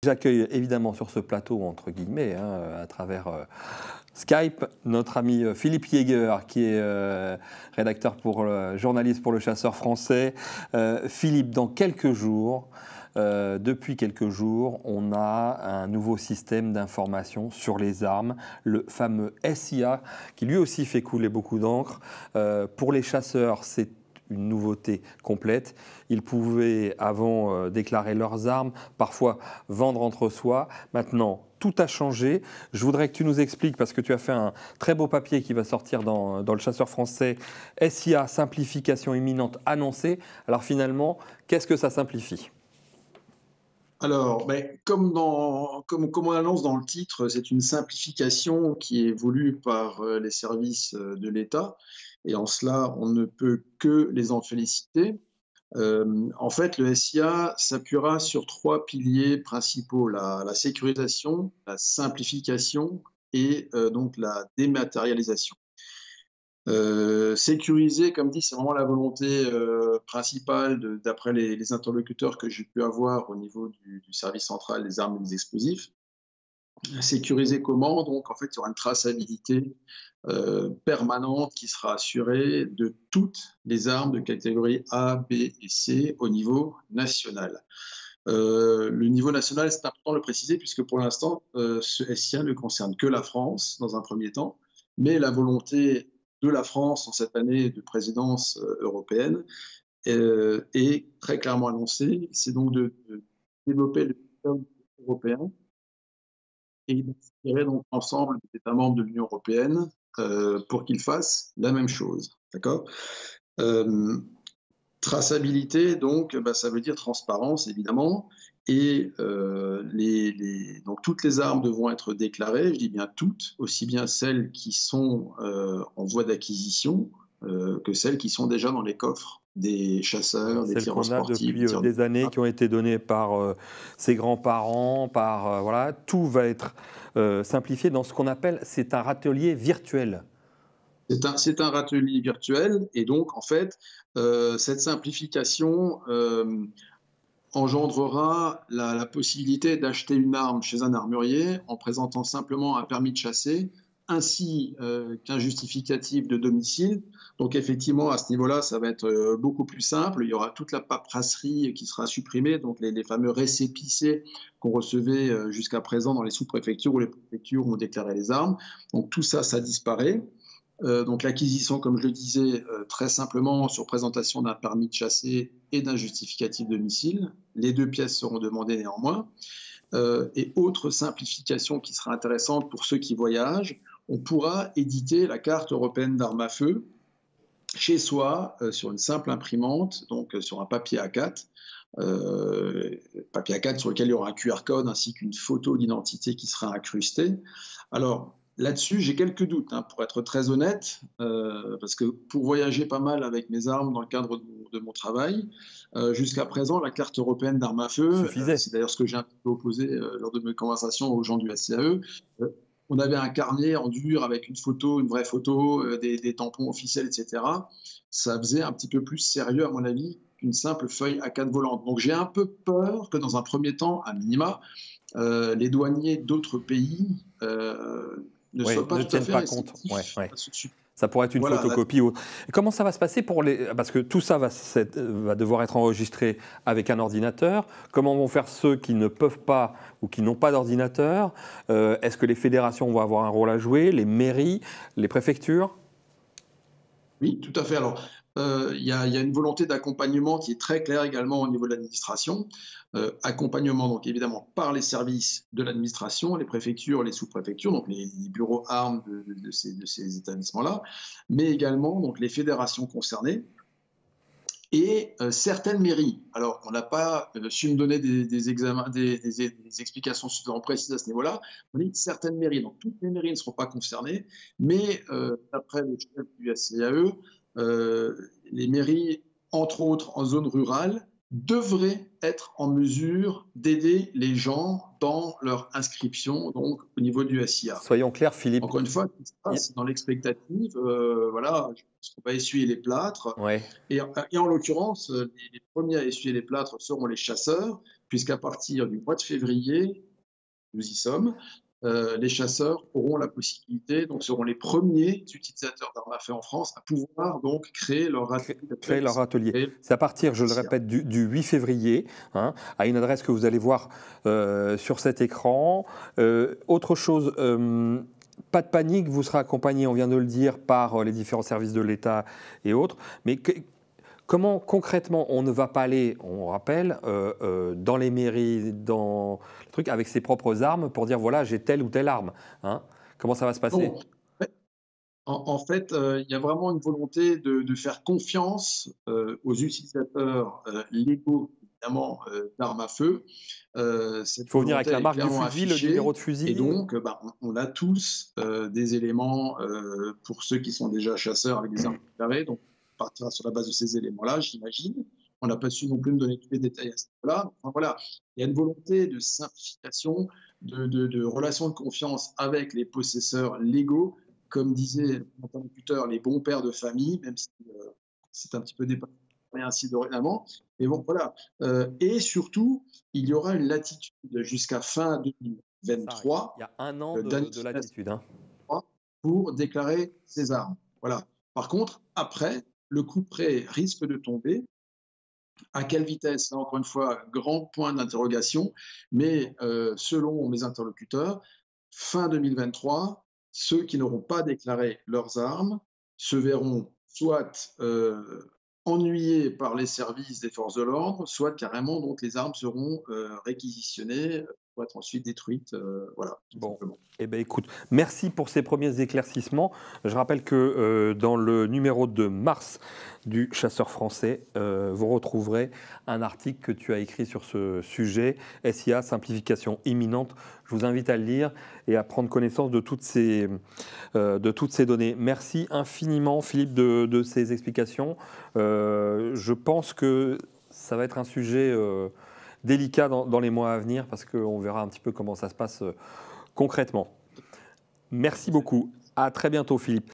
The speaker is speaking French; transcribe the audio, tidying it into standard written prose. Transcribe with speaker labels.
Speaker 1: J'accueille évidemment sur ce plateau, entre guillemets, à travers Skype, notre ami Philippe Jäger, qui est rédacteur journaliste pour Le Chasseur français. Philippe, dans quelques jours, depuis quelques jours, on a un nouveau système d'information sur les armes, le fameux SIA, qui lui aussi fait couler beaucoup d'encre. Pour les chasseurs, c'est une nouveauté complète. Ils pouvaient avant déclarer leurs armes, parfois vendre entre soi. Maintenant, tout a changé. Je voudrais que tu nous expliques, parce que tu as fait un très beau papier qui va sortir dans Le Chasseur français, SIA, simplification imminente annoncée. Alors finalement, qu'est-ce que ça simplifie ?
Speaker 2: Alors, comme on l'annonce dans le titre, c'est une simplification qui est voulue par les services de l'État. Et en cela, on ne peut que les en féliciter. En fait, le SIA s'appuiera sur 3 piliers principaux, la sécurisation, la simplification et donc la dématérialisation. Sécuriser, comme dit, c'est vraiment la volonté principale d'après les interlocuteurs que j'ai pu avoir au niveau du service central des armes et des explosifs. Sécuriser comment? Donc, en fait, il y aura une traçabilité permanente qui sera assurée de toutes les armes de catégorie A, B et C au niveau national. Le niveau national, c'est important de le préciser, puisque pour l'instant, ce SIA ne concerne que la France dans un premier temps, mais la volonté de la France en cette année de présidence européenne est très clairement annoncée. C'est donc de développer le système européen et d'inspirer donc l'ensemble des États membres de l'Union européenne pour qu'ils fassent la même chose. D'accord? Traçabilité, donc, ça veut dire transparence, évidemment, et donc toutes les armes devront être déclarées, je dis bien toutes, aussi bien celles qui sont en voie d'acquisition que celles qui sont déjà dans les coffres des chasseurs, des
Speaker 1: Celles
Speaker 2: tireurs
Speaker 1: qu'on a
Speaker 2: sportifs,
Speaker 1: depuis
Speaker 2: des tireurs de
Speaker 1: des années,
Speaker 2: combat.
Speaker 1: qui ont été données par ses grands-parents, voilà, tout va être simplifié dans ce qu'on appelle, c'est un râtelier virtuel.
Speaker 2: C'est un râtelier virtuel, et donc, en fait, cette simplification engendrera la possibilité d'acheter une arme chez un armurier en présentant simplement un permis de chasser, ainsi qu'un justificatif de domicile. Donc effectivement, à ce niveau-là, ça va être beaucoup plus simple. Il y aura toute la paperasserie qui sera supprimée, donc les fameux récépissés qu'on recevait jusqu'à présent dans les sous-préfectures ou les préfectures où on déclarait les armes. Donc tout ça, ça disparaît. Donc l'acquisition, comme je le disais, très simplement sur présentation d'un permis de chasser et d'un justificatif de domicile. Les 2 pièces seront demandées néanmoins. Et autre simplification qui sera intéressante pour ceux qui voyagent, on pourra éditer la carte européenne d'armes à feu chez soi sur une simple imprimante, donc sur un papier A4. Papier A4 sur lequel il y aura un QR code ainsi qu'une photo d'identité qui sera incrustée. Alors, là-dessus, j'ai quelques doutes, pour être très honnête, parce que pour voyager pas mal avec mes armes dans le cadre de mon travail, jusqu'à présent, la carte européenne d'armes à feu,
Speaker 1: Suffisait.
Speaker 2: c'est d'ailleurs ce que j'ai un peu opposé lors de mes conversations aux gens du SCAE, on avait un carnet en dur avec une photo, une vraie photo, des tampons officiels, etc. Ça faisait un petit peu plus sérieux, à mon avis, qu'une simple feuille A4 volante. Donc j'ai un peu peur que dans un premier temps, à minima, les douaniers d'autres pays ne soient pas
Speaker 1: ne
Speaker 2: tout à
Speaker 1: tiennent
Speaker 2: fait
Speaker 1: pas compte.
Speaker 2: réceptifs à ce sujet.
Speaker 1: Ça pourrait être une
Speaker 2: Voilà,
Speaker 1: photocopie. Et comment ça va se passer pour les... Parce que tout ça va devoir être enregistré avec un ordinateur. Comment vont faire ceux qui ne peuvent pas ou qui n'ont pas d'ordinateur? Est-ce que les fédérations vont avoir un rôle à jouer? Les mairies? Les préfectures?
Speaker 2: oui, tout à fait. Alors, il y a une volonté d'accompagnement qui est très claire également au niveau de l'administration. Accompagnement, donc évidemment, par les services de l'administration, les préfectures, les sous-préfectures, donc les bureaux armes de ces établissements-là, mais également donc, les fédérations concernées et certaines mairies. Alors, on n'a pas su me donner des explications suffisamment précises à ce niveau-là. On dit certaines mairies, donc toutes les mairies ne seront pas concernées, mais d'après le chef du SCAE, les mairies, entre autres en zone rurale, devraient être en mesure d'aider les gens dans leur inscription, donc au niveau du SIA.
Speaker 1: Soyons clairs, Philippe.
Speaker 2: Encore une fois, tout ça, c'est dans l'expectative. Voilà, je pense qu'on va essuyer les plâtres.
Speaker 1: Ouais.
Speaker 2: Et en l'occurrence, les premiers à essuyer les plâtres seront les chasseurs, puisqu'à partir du mois de février, nous y sommes, les chasseurs auront la possibilité, donc seront les premiers utilisateurs d'armes à feu en France à pouvoir donc créer leur atelier.
Speaker 1: Créer leur atelier. C'est à partir, je le répète, du 8 février, hein, à une adresse que vous allez voir sur cet écran. Autre chose, pas de panique, vous serez accompagné, on vient de le dire, par les différents services de l'État et autres. Mais comment concrètement on ne va pas aller, on rappelle, dans les mairies, dans le truc, avec ses propres armes pour dire voilà, j'ai telle ou telle arme, hein. Comment ça va se passer?
Speaker 2: Bon, en fait, il y a vraiment une volonté de faire confiance aux utilisateurs légaux, évidemment, d'armes à feu.
Speaker 1: Il faut venir avec la marque du fusil, le numéro de fusil.
Speaker 2: Et donc, on a tous des éléments pour ceux qui sont déjà chasseurs avec des armes déclarées. Donc, on partira sur la base de ces éléments-là, j'imagine. On n'a pas su non plus me donner tous les détails à ce niveau-là. Enfin, voilà, il y a une volonté de simplification, de relations de confiance avec les possesseurs légaux, comme disait mon interlocuteur, les bons pères de famille, même si c'est un petit peu dépassé ainsi dorénavant. Mais bon, voilà. Et surtout, il y aura une latitude jusqu'à fin 2023.
Speaker 1: Il y a un an de latitude. Hein.
Speaker 2: Pour déclarer ses armes. Voilà. Par contre, après, le couperet risque de tomber. À quelle vitesse? Là, encore une fois, grand point d'interrogation. Mais selon mes interlocuteurs, fin 2023, ceux qui n'auront pas déclaré leurs armes se verront soit ennuyés par les services des forces de l'ordre, soit carrément donc les armes seront réquisitionnées pour être ensuite détruites. Voilà.
Speaker 1: Bon, eh ben, écoute, merci pour ces premiers éclaircissements. Je rappelle que dans le numéro de mars du Chasseur français, vous retrouverez un article que tu as écrit sur ce sujet, SIA, simplification imminente. Je vous invite à le lire et à prendre connaissance de toutes ces données. Merci infiniment, Philippe, de ces explications. Je pense que ça va être un sujet délicat dans les mois à venir parce qu'on verra un petit peu comment ça se passe concrètement. Merci beaucoup. À très bientôt, Philippe.